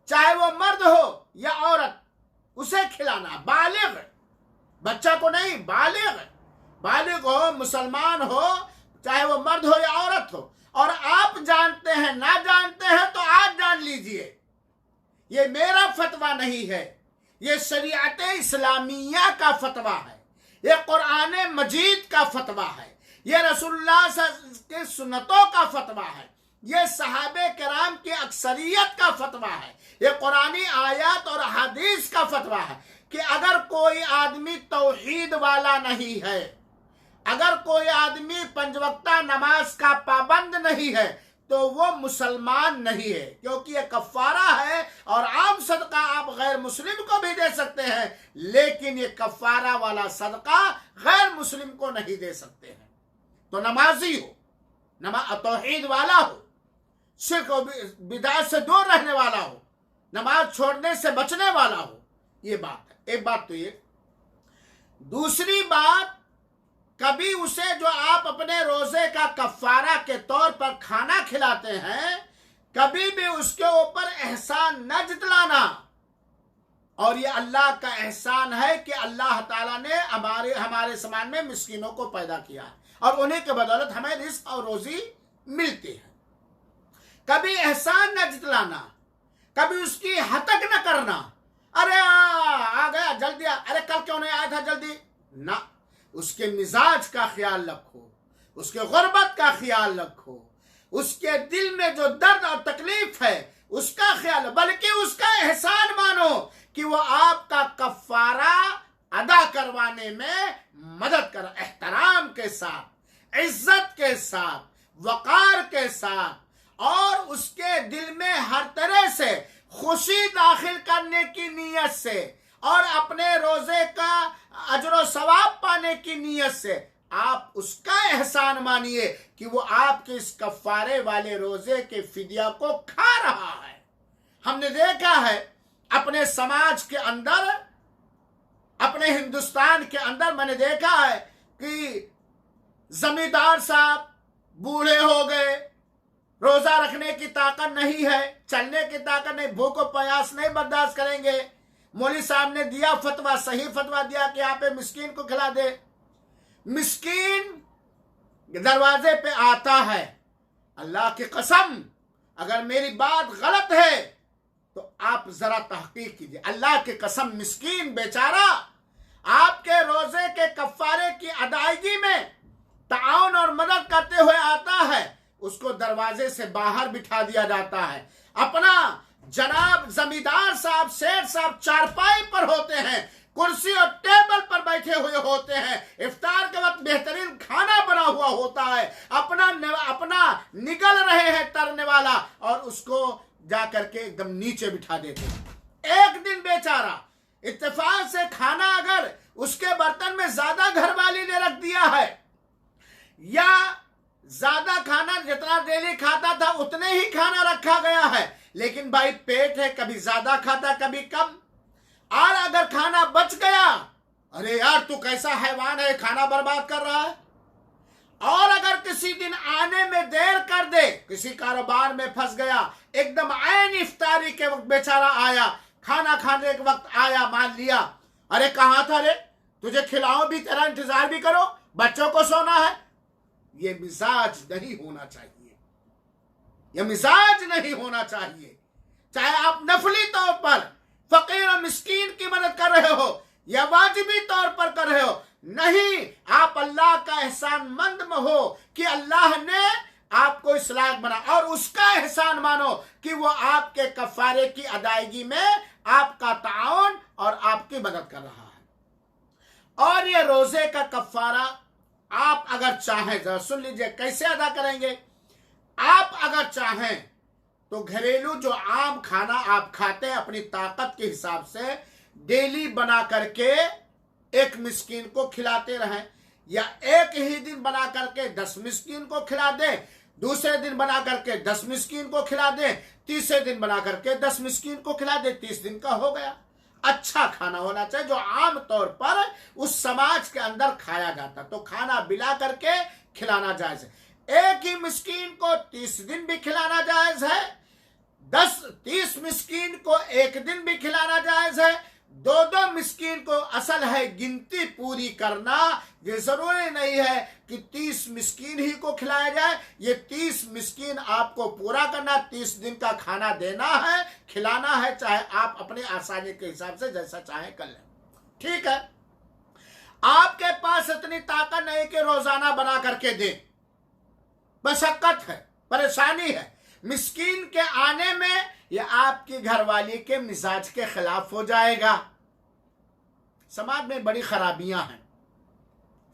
चाहे वो मर्द हो या औरत उसे खिलाना, बालिग, बच्चा को नहीं, बालिग हो, मुसलमान हो, चाहे वो मर्द हो या औरत हो। और आप जानते हैं, ना जानते हैं तो आज जान लीजिए, ये मेरा फतवा नहीं है, ये शरीयत इस्लामिया का फतवा है, ये कुरान मजीद का फतवा है, ये रसूलुल्लाह के सुन्नतों का फतवा है, ये सहाबे किराम की अक्सरियत का फतवा है, ये कुरानी आयत और हदीस का फतवा है कि अगर कोई आदमी तौहीद वाला नहीं है, अगर कोई आदमी 5 वक्ता नमाज का पाबंद नहीं है, तो वो मुसलमान नहीं है, क्योंकि ये कफारा है। और आम सदका आप गैर मुस्लिम को भी दे सकते हैं, लेकिन ये कफारा वाला सदका गैर मुस्लिम को नहीं दे सकते हैं। तो नमाजी हो, तौहीद वाला हो, शिर्क और बिदअत से दूर रहने वाला हो, नमाज छोड़ने से बचने वाला हो, ये बात है। एक बात तो ये। दूसरी बात, कभी उसे जो आप अपने रोजे का कफारा के तौर पर खाना खिलाते हैं, कभी भी उसके ऊपर एहसान न जतलाना। और ये अल्लाह का एहसान है कि अल्लाह ताला ने हमारे समाज में मिस्कीनों को पैदा किया है और उन्हीं के बदौलत हमें रिस्क और रोजी मिलती है। कभी एहसान न जतलाना, कभी उसकी हतक न करना, अरे आ गया जल्दी, अरे कल क्यों नहीं आया था जल्दी ना। उसके मिजाज का ख्याल रखो, उसके गुर्बत का ख्याल रखो, उसके दिल में जो दर्द और तकलीफ है उसका ख्याल, बल्कि उसका एहसान मानो कि वो आपका कफारा अदा करवाने में मदद कर, एहतराम के साथ, इज्जत के साथ, वकार के साथ, और उसके दिल में हर तरह से खुशी दाखिल करने की नीयत से और अपने रोजे का अजर सवाब पाने की नीयत से आप उसका एहसान मानिए कि वो आपके इस कफारे वाले रोजे के फिदिया को खा रहा है। हमने देखा है अपने समाज के अंदर, अपने हिंदुस्तान के अंदर मैंने देखा है कि जमींदार साहब बूढ़े हो गए, रोजा रखने की ताकत नहीं है, चलने की ताकत नहीं, भूख और प्यास नहीं बर्दाश्त करेंगे। मौलवी साहब ने दिया फतवा, सही फतवा दिया कि यहाँ पे मिस्कीन को खिला दे। मिस्कीन दरवाजे पे आता है, अल्लाह की कसम अगर मेरी बात गलत है तो आप जरा तहकीक कीजिए, अल्लाह की कसम मिस्कीन बेचारा आपके रोजे के कफ्फारे की अदायगी में ताउन और मदद करते हुए आता है, उसको दरवाजे से बाहर बिठा दिया जाता है। अपना जनाब जमींदार साहब, सेठ साहब चारपाई पर होते हैं, कुर्सी और टेबल पर बैठे हुए होते हैं, इफ्तार के वक्त बेहतरीन खाना बना हुआ होता है, अपना निगल रहे हैं तरने वाला, और उसको जाकर के एकदम नीचे बिठा देते हैं। एक दिन बेचारा इत्तेफाक से खाना अगर उसके बर्तन में ज्यादा घरवाली ने रख दिया है, या ज्यादा खाना जितना डेली खाता था उतने ही खाना रखा गया है, लेकिन भाई पेट है, कभी ज्यादा खाता कभी कम, और अगर खाना बच गया, अरे यार तू कैसा हैवान है, खाना बर्बाद कर रहा है। और अगर किसी दिन आने में देर कर दे, किसी कारोबार में फंस गया, एकदम ऐन इफ्तारी के वक्त बेचारा आया, खाना खाने के वक्त आया, मान लिया अरे कहां था रे, तुझे खिलाओ भी, तेरा इंतजार भी करो, बच्चों को सोना है, ये मिजाज नहीं होना चाहिए, ये मिजाज नहीं होना चाहिए। चाहे आप नफली तौर पर फकीर और मिस्कीन की मदद कर रहे हो या वाजिबी तौर पर कर रहे हो, नहीं, आप अल्लाह का एहसान मंद में हो कि अल्लाह ने आपको इस लायक बना, और उसका एहसान मानो कि वो आपके कफारे की अदायगी में आपका ताउन और आपकी मदद कर रहा है। और ये रोजे का कफारा आप अगर चाहें, जरा सुन लीजिए कैसे अदा करेंगे। आप अगर चाहें तो घरेलू जो आम खाना आप खाते हैं अपनी ताकत के हिसाब से, डेली बना करके एक मिस्कीन को खिलाते रहें, या एक ही दिन बना करके 10 मिस्कीन को खिला दें, दूसरे दिन बना करके 10 मिस्कीन को खिला दें, तीसरे दिन बना करके 10 मिस्कीन को खिला दें, 30 दिन का हो गया। अच्छा खाना होना चाहिए जो आम तौर पर उस समाज के अंदर खाया जाता, तो खाना बिला करके खिलाना जायज है। एक ही मिस्कीन को 30 दिन भी खिलाना जायज है, 30 मिस्कीन को एक दिन भी खिलाना जायज है, 2 मिस्कीन को, असल है गिनती पूरी करना, ये जरूरी नहीं है कि 30 मिस्कीन ही को खिलाया जाए, ये 30 मिस्कीन आपको पूरा करना, 30 दिन का खाना देना है, खिलाना है, चाहे आप अपने आसानी के हिसाब से जैसा चाहे कर लें, ठीक है। आपके पास इतनी ताकत नहीं कि रोजाना बना करके दें, मशक्कत है, परेशानी है, मिस्कीन के आने में यह आपकी घरवाली के मिजाज के खिलाफ हो जाएगा। समाज में बड़ी खराबियां हैं,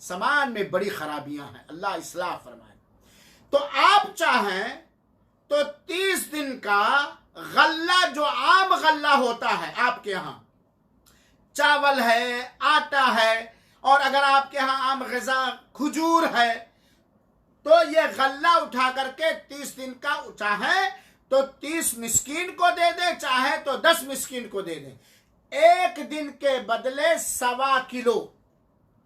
समाज में बड़ी खराबियां हैं, अल्लाह इस्लाह फरमाए। तो आप चाहें तो 30 दिन का गल्ला, जो आम गल्ला होता है आपके यहां, चावल है, आटा है, और अगर आपके यहां आम ग़िज़ा खजूर है, तो ये गल्ला उठा करके 30 दिन का, चाहे तो 30 मिस्कीन को दे दे, चाहे तो 10 मिस्कीन को दे दे। एक दिन के बदले 1.25 किलो,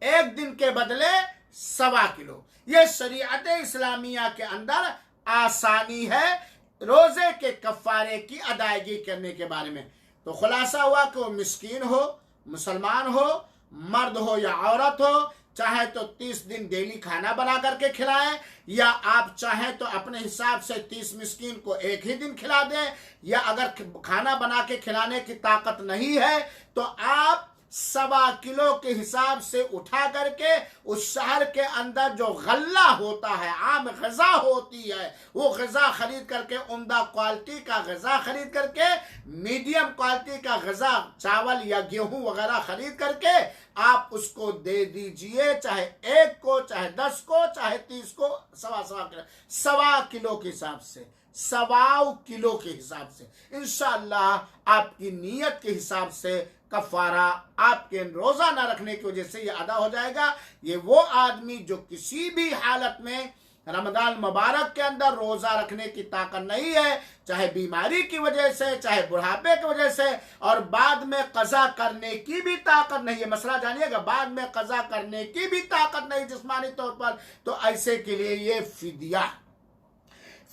एक दिन के बदले 1.25 किलो, ये शरीयत इस्लामिया के अंदर आसानी है रोजे के कफारे की अदायगी करने के बारे में। तो खुलासा हुआ कि वो मिस्कीन हो, मुसलमान हो, मर्द हो या औरत हो, चाहे तो 30 दिन डेली खाना बना करके खिलाएं, या आप चाहें तो अपने हिसाब से 30 मिस्कीन को एक ही दिन खिला दें, या अगर खाना बना के खिलाने की ताकत नहीं है तो आप 1.25 किलो के हिसाब से उठा करके उस शहर के अंदर जो गल्ला होता है, आम ग़िज़ा होती है, वो ग़िज़ा खरीद करके, उम्दा क्वालिटी का ग़िज़ा खरीद करके, मीडियम क्वालिटी का ग़िज़ा चावल या गेहूं वगैरह खरीद करके आप उसको दे दीजिए, चाहे 1 को, चाहे 10 को, चाहे 30 को, 1.25 किलो के हिसाब से, 1.25 किलो के हिसाब से, इंशाअल्लाह आपकी नीयत के हिसाब से कफारा आपके रोजा न रखने की वजह से ये अदा हो जाएगा। ये वो आदमी जो किसी भी हालत में रमजान मुबारक के अंदर रोजा रखने की ताकत नहीं है, चाहे बीमारी की वजह से, चाहे बुढ़ापे की वजह से, और बाद में कज़ा करने की भी ताकत नहीं है, मसला जानिएगा, बाद में कज़ा करने की भी ताकत नहीं जिस्मानी तौर पर, तो ऐसे के लिए ये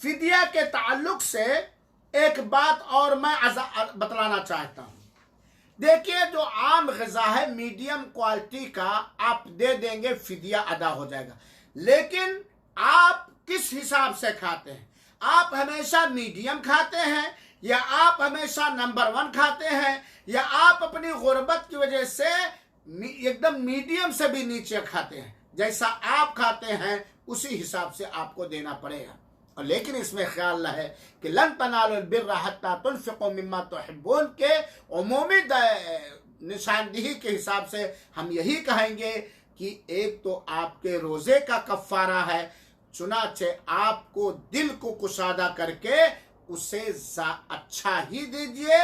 फिदिया के ताल्लुक से एक बात और मैं बतलाना चाहता हूं। देखिए, जो आम ग़िज़ा है मीडियम क्वालिटी का आप दे देंगे, फिदिया अदा हो जाएगा, लेकिन आप किस हिसाब से खाते हैं? आप हमेशा मीडियम खाते हैं, या आप हमेशा नंबर 1 खाते हैं, या आप अपनी गुर्बत की वजह से एकदम मीडियम से भी नीचे खाते हैं, जैसा आप खाते हैं उसी हिसाब से आपको देना पड़ेगा। और लेकिन इसमें ख्याल रहे कि लन तनालुल बिर्रा हत्ता तुनफिकू मिम्मा तुहिब्बून के उमूमी निशानदेही के हिसाब से हम यही कहेंगे कि एक तो आपके रोजे का कफ्फारा है, चुनाचे आपको दिल को कुशादा करके उसे अच्छा ही दीजिए,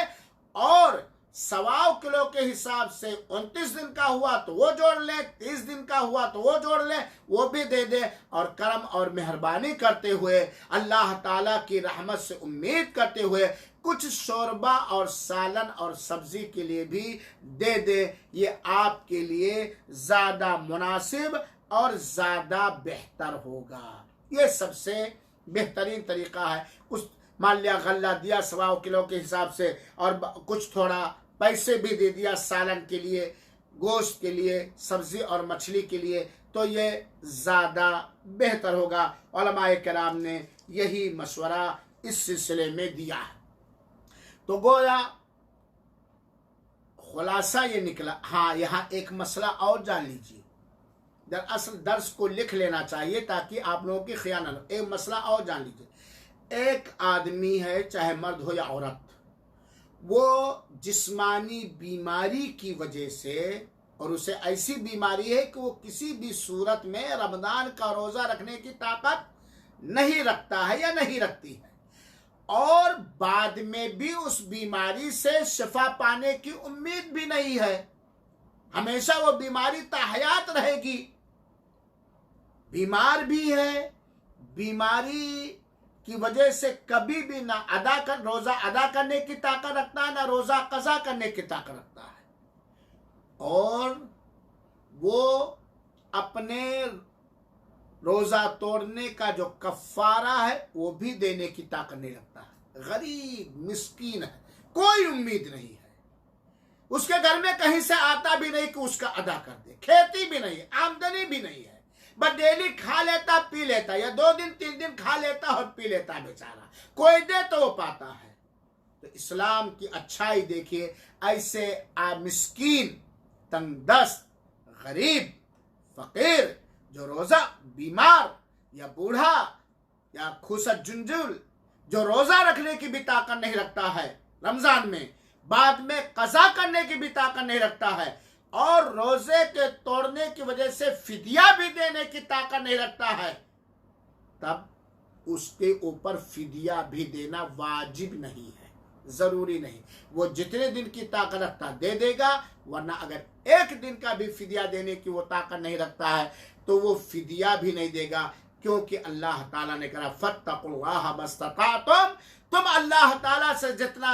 और 1.25 किलो के हिसाब से 29 दिन का हुआ तो वो जोड़ लें, 30 दिन का हुआ तो वो जोड़ लें, वो भी दे दे। और करम और मेहरबानी करते हुए, अल्लाह ताला की रहमत से उम्मीद करते हुए कुछ शोरबा और सालन और सब्जी के लिए भी दे दे। ये आपके लिए ज्यादा मुनासिब और ज्यादा बेहतर होगा। ये सबसे बेहतरीन तरीका है। कुछ मान लिया गल्ला दिया 1.25 किलो के हिसाब से, और कुछ थोड़ा पैसे भी दे दिया सालन के लिए, गोश्त के लिए, सब्जी और मछली के लिए, तो ये ज़्यादा बेहतर होगा। उलमाए किराम ने यही मशवरा इस सिलसिले में दिया है। तो गोया खुलासा ये निकला। हाँ, यहाँ एक मसला और जान लीजिए, दरअसल दर्स को लिख लेना चाहिए ताकि आप लोगों की खियानत न हो। एक मसला और जान लीजिए, एक आदमी है, चाहे मर्द हो या औरत, वो जिस्मानी बीमारी की वजह से, और उसे ऐसी बीमारी है कि वो किसी भी सूरत में रमजान का रोजा रखने की ताकत नहीं रखता है या नहीं रखती है, और बाद में भी उस बीमारी से शिफा पाने की उम्मीद भी नहीं है, हमेशा वो बीमारी ताहयात रहेगी, बीमार भी है, बीमारी की वजह से कभी भी ना रोजा अदा करने की ताकत रखता है, ना रोजा कज़ा करने की ताकत रखता है, और वो अपने रोजा तोड़ने का जो कफ्फारा है वो भी देने की ताकत नहीं रखता है। गरीब मिस्कीन है, कोई उम्मीद नहीं है, उसके घर में कहीं से आता भी नहीं कि उसका अदा कर दे, खेती भी नहीं, आमदनी भी नहीं है, बस डेली खा लेता पी लेता, या 2 दिन 3 दिन खा लेता और पी लेता बेचारा, कोई दे तो वो पाता है। तो इस्लाम की अच्छाई देखिए, ऐसे मिस्कीन, तंगदस्त, गरीब, फकीर, जो रोजा बीमार या बूढ़ा या खुसत जुंजुल, जो रोजा रखने की भी ताकत नहीं रखता है रमजान में, बाद में कज़ा करने की भी ताकत नहीं रखता है, और रोजे के तोड़ने की वजह से फिदिया भी देने की ताकत नहीं रखता है, तब उसके ऊपर फिदिया भी देना वाजिब नहीं है, जरूरी नहीं। वो जितने दिन की ताकत रखता दे देगा, वरना अगर 1 दिन का भी फिदिया देने की वो ताकत नहीं रखता है तो वो फिदिया भी नहीं देगा, क्योंकि अल्लाह ताला ने कहा फत्तकुल्लाह मस्ततातुम, तुम अल्लाह ताला से जितना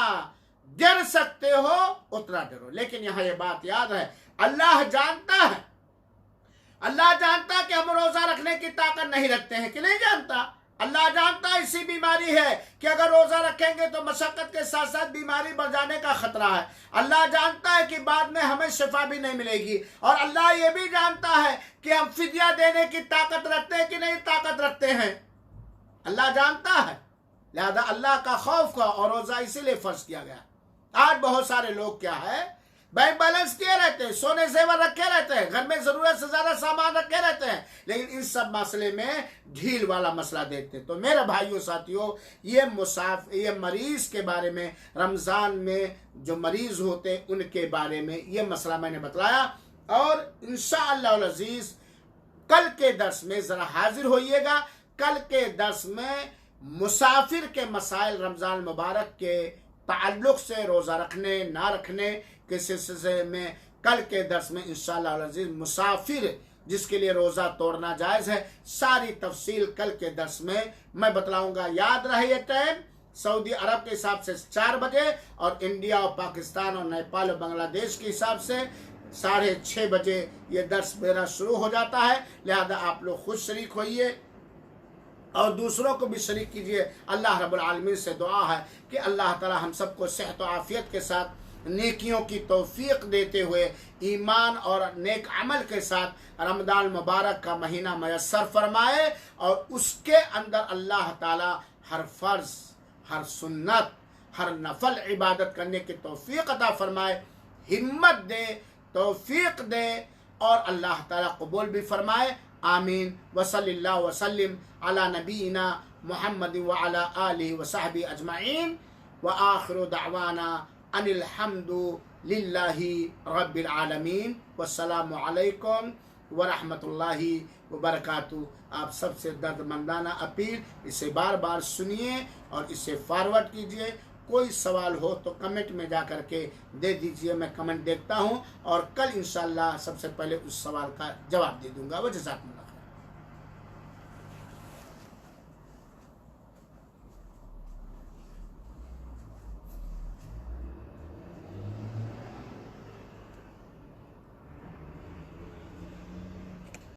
डर सकते हो उतना डरो। लेकिन यहाँ ये बात याद है, अल्लाह जानता है, अल्लाह जानता है कि हम रोजा रखने की ताकत नहीं रखते हैं कि नहीं जानता। अल्लाह जानता है ऐसी बीमारी है कि अगर रोजा रखेंगे तो मशक्कत के साथ साथ बीमारी बढ़ जाने का खतरा है। अल्लाह जानता है कि बाद में हमें शिफा भी नहीं मिलेगी, और अल्लाह ये भी जानता है कि हम फिदिया देने की ताकत रखते हैं कि नहीं ताकत रखते हैं, अल्लाह जानता है। लिहाजा अल्लाह का खौफ का और रोजा इसीलिए फर्ज किया गया। आज बहुत सारे लोग क्या है, बैंक बैलेंस किए रहते हैं, सोने जेवर रखे रहते हैं, घर में जरूरत से ज्यादा सामान रखे रहते हैं, लेकिन इन सब मसले में ढील वाला मसला देखते हैं। तो मेरे भाइयों साथियों, ये मरीज के बारे में, रमजान में जो मरीज होते हैं उनके बारे में ये मसला मैंने बतलाया। और इंशाअल्लाह अज़ीज कल के दर्स में जरा हाजिर होइएगा। कल के दर्स में मुसाफिर के मसाइल रमजान मुबारक के ताल्लुक से, रोजा रखने ना रखने के सिलसिले में कल के दर्स में इंशाअल्लाह अज़ीज मुसाफिर जिसके लिए रोजा तोड़ना जायज है, सारी तफसील कल के दर्स में मैं बतलाऊंगा। याद रहे ये टाइम सऊदी अरब के हिसाब से 4 बजे, और इंडिया और पाकिस्तान और नेपाल और बांग्लादेश के हिसाब से 6:30 बजे ये दर्स मेरा शुरू हो जाता है। लिहाजा आप लोग खुद शरीक होइए और दूसरों को भी शरीक कीजिए। अल्लाह रब्बुल आलमीन से दुआ है कि अल्लाह ताला हम सबको सेहत और आफियत के साथ नेकियों की तौफीक देते हुए ईमान और नेक अमल के साथ रमजान मुबारक का महीना मयस्सर फरमाए, और उसके अंदर अल्लाह ताला हर फर्ज, हर सुन्नत, हर नफल इबादत करने की तौफीक अता फरमाए, हिम्मत दे तौफीक दे और अल्लाह ताला कबूल भी फरमाए। आमीन। वसल्लल्लाहु वसल्लिम अला नबीना मुहम्मद व अला आलिहि व सहबी अजमाइन व आखिरु दअवाना अनिल हम्दु लिल्लाहि रब्बिल आलमीन। वस्सलामु अलैकुम व रहमतुल्लाहि व बरकातुहू। आप सबसे दर्दमंदाना अपील, इसे बार बार सुनिए और इसे फॉरवर्ड कीजिए। कोई सवाल हो तो कमेंट में जा कर के दे दीजिए, मैं कमेंट देखता हूँ और कल इंशाल्लाह सबसे पहले उस सवाल का जवाब दे दूंगा। वजज़ाकुमुल्लाह।